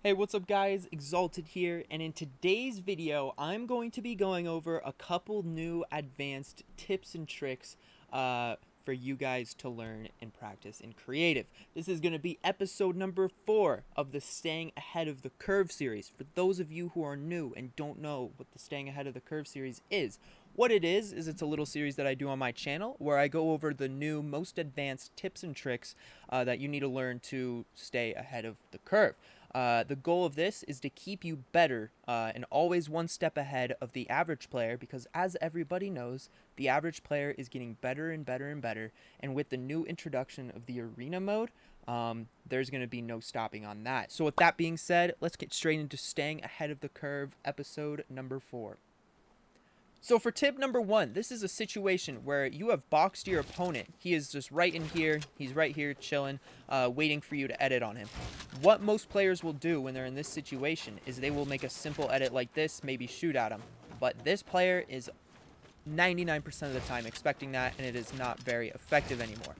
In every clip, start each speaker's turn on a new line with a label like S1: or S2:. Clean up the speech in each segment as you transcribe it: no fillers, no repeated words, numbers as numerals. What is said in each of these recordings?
S1: Hey, what's up guys? Exalted here, and in today's video, I'm going to be going over a couple new advanced tips and tricks for you guys to learn and practice in creative. This is going to be episode number 4 of the Staying Ahead of the Curve series. For those of you who are new and don't know what the Staying Ahead of the Curve series is, what it is it's a little series that I do on my channel where I go over the new, most advanced tips and tricks that you need to learn to stay ahead of the curve. The goal of this is to keep you better and always one step ahead of the average player, because as everybody knows, the average player is getting better and better and better, and with the new introduction of the arena mode, there's going to be no stopping on that. So with that being said, let's get straight into Staying Ahead of the Curve, episode number 4. So for tip number 1, this is a situation where you have boxed your opponent. He is just right in here. He's right here chilling, waiting for you to edit on him. What most players will do when they're in this situation is they will make a simple edit like this, maybe shoot at him. But this player is 99% of the time expecting that, and it is not very effective anymore.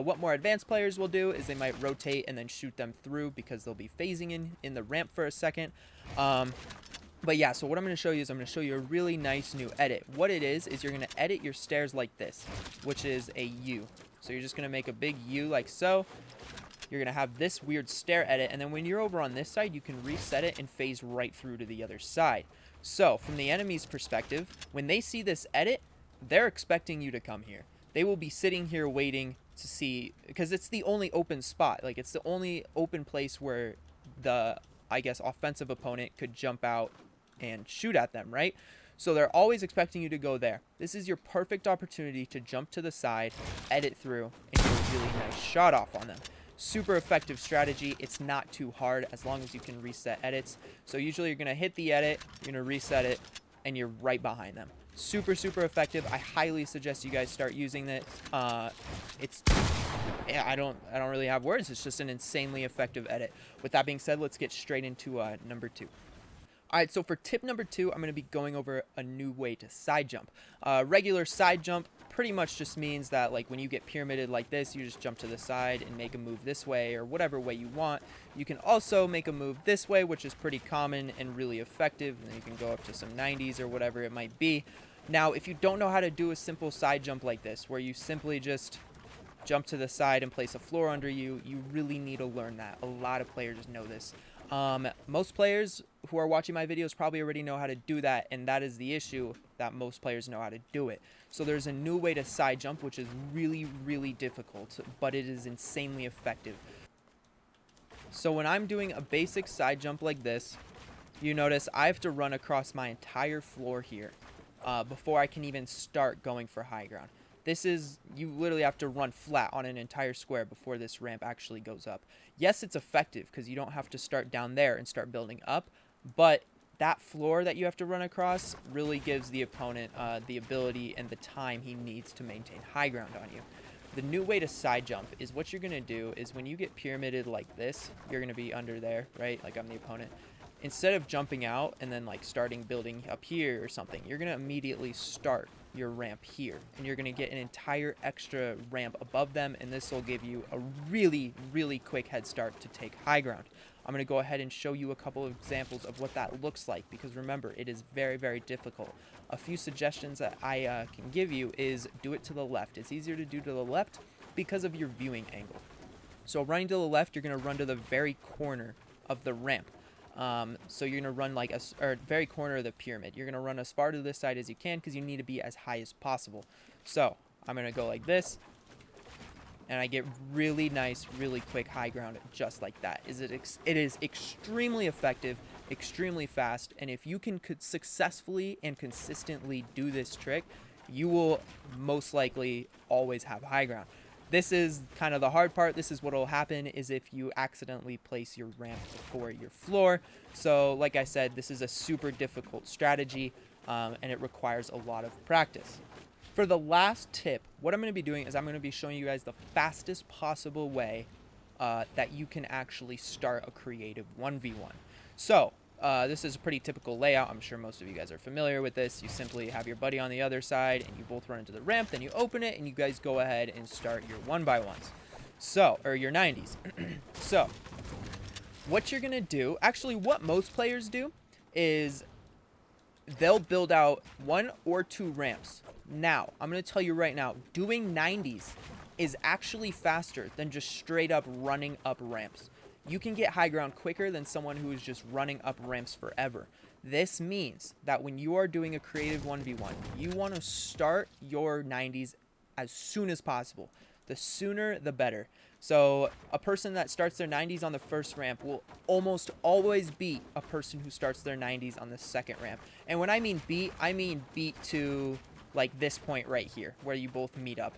S1: What more advanced players will do is they might rotate and then shoot them through, because they'll be phasing in the ramp for a second. But yeah, so what I'm going to show you is I'm going to show you a really nice new edit. What it is you're going to edit your stairs like this, which is a U. So you're just going to make a big U like so. You're going to have this weird stair edit, and then when you're over on this side, you can reset it and phase right through to the other side. So from the enemy's perspective, when they see this edit, they're expecting you to come here. They will be sitting here waiting to see, because it's the only open spot. Like, it's the only open place where the, I guess, offensive opponent could jump out and shoot at them, right? So they're always expecting you to go there. This is your perfect opportunity to jump to the side, edit through, and get a really nice shot off on them. Super effective strategy. It's not too hard as long as you can reset edits. So usually you're going to hit the edit, you're going to reset it, and you're right behind them. Super effective. I highly suggest you guys start using this. I don't really have words. It's just an insanely effective edit. With that being said, let's get straight into number 2. Alright, so for tip number 2, I'm going to be going over a new way to side jump. Regular side jump pretty much just means that, like, when you get pyramided like this, you just jump to the side and make a move this way, or whatever way you want. You can also make a move this way, which is pretty common and really effective, and then you can go up to some 90s or whatever it might be. Now, if you don't know how to do a simple side jump like this, where you simply just jump to the side and place a floor under you, you really need to learn that. A lot of players know this. Most players who are watching my videos probably already know how to do that, and that is the issue, that most players know how to do it. So there's a new way to side jump, which is really difficult, but it is insanely effective. So when I'm doing a basic side jump like this, you notice I have to run across my entire floor here before I can even start going for high ground. This is, you literally have to run flat on an entire square before this ramp actually goes up. Yes, it's effective because you don't have to start down there and start building up, but that floor that you have to run across really gives the opponent the ability and the time he needs to maintain high ground on you. The new way to side jump is, what you're going to do is, when you get pyramided like this, you're going to be under there, right? Like I'm the opponent. Instead of jumping out and then like starting building up here or something, you're going to immediately start your ramp here, and you're going to get an entire extra ramp above them, and this will give you a really quick head start to take high ground. I'm going to go ahead and show you a couple of examples of what that looks like, because remember, it is very difficult. A few suggestions that I can give you is do it to the left. It's easier to do to the left because of your viewing angle. So running to the left, you're going to run to the very corner of the ramp. So you're going to run like very corner of the pyramid. You're going to run as far to this side as you can, because you need to be as high as possible. So I'm going to go like this, and I get really nice, really quick high ground just like that. It is extremely effective, extremely fast, and if you can successfully and consistently do this trick, you will most likely always have high ground. This is kind of the hard part. This is what will happen is if you accidentally place your ramp before your floor. So like I said, this is a super difficult strategy, and it requires a lot of practice. For the last tip, what I'm going to be doing is I'm going to be showing you guys the fastest possible way that you can actually start a creative 1v1. So this is a pretty typical layout. I'm sure most of you guys are familiar with this. You simply have your buddy on the other side, and you both run into the ramp, then you open it, and you guys go ahead and start your 1x1s. So, or your 90s. So, what you're going to do, actually what most players do is they'll build out 1 or 2 ramps. Now, I'm going to tell you right now, doing 90s is actually faster than just straight up running up ramps. You can get high ground quicker than someone who is just running up ramps forever. This means that when you are doing a creative 1v1, you want to start your 90s as soon as possible. The sooner, the better. So a person that starts their 90s on the first ramp will almost always beat a person who starts their 90s on the second ramp. And when I mean beat to like this point right here where you both meet up.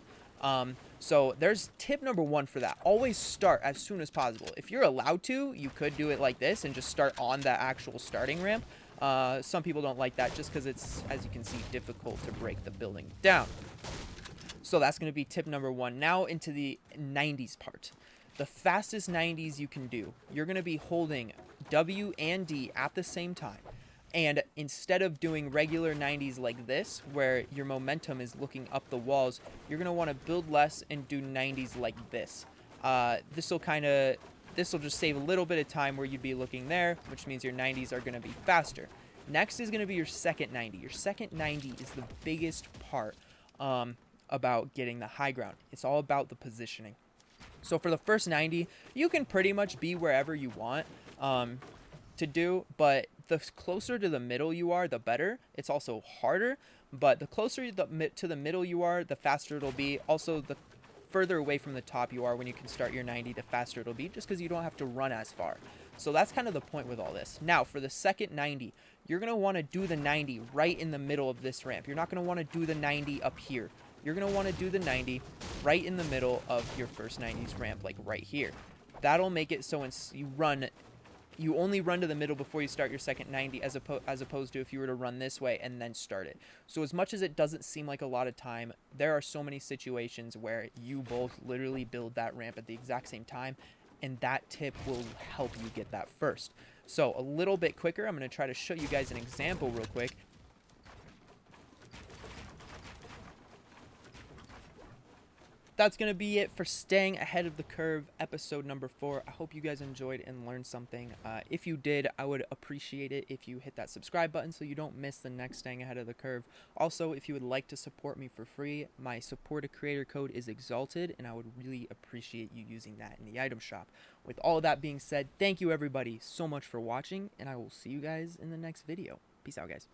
S1: So there's tip number 1 for that. Always start as soon as possible. If you're allowed to, you could do it like this and just start on the actual starting ramp. Some people don't like that just because it's, as you can see, difficult to break the building down. So that's going to be tip number 1. Now into the 90s part. The fastest 90s you can do, you're going to be holding W and D at the same time. And instead of doing regular 90s like this, where your momentum is looking up the walls, you're going to want to build less and do 90s like this. This will just save a little bit of time where you'd be looking there, which means your 90s are going to be faster. Next is going to be your second 90. Your second 90 is the biggest part about getting the high ground. It's all about the positioning. So for the first 90, you can pretty much be wherever you want to do, but the closer to the middle you are, the better. It's also harder, but the closer to the middle you are, the faster it'll be. Also, the further away from the top you are when you can start your 90, the faster it'll be, just because you don't have to run as far. So that's kind of the point with all this. Now, for the second 90, you're going to want to do the 90 right in the middle of this ramp. You're not going to want to do the 90 up here. You're going to want to do the 90 right in the middle of your first 90s ramp, like right here. That'll make it so you only run to the middle before you start your second 90 as opposed to if you were to run this way and then start it. So as much as it doesn't seem like a lot of time, there are so many situations where you both literally build that ramp at the exact same time, and that tip will help you get that first. So a little bit quicker, I'm going to try to show you guys an example real quick. That's going to be it for Staying Ahead of the Curve, episode number 4. I hope you guys enjoyed and learned something. If you did, I would appreciate it if you hit that subscribe button so you don't miss the next Staying Ahead of the Curve. Also, if you would like to support me for free, my support a creator code is Exalted, and I would really appreciate you using that in the item shop. With all of that being said, thank you everybody so much for watching, and I will see you guys in the next video. Peace out, guys.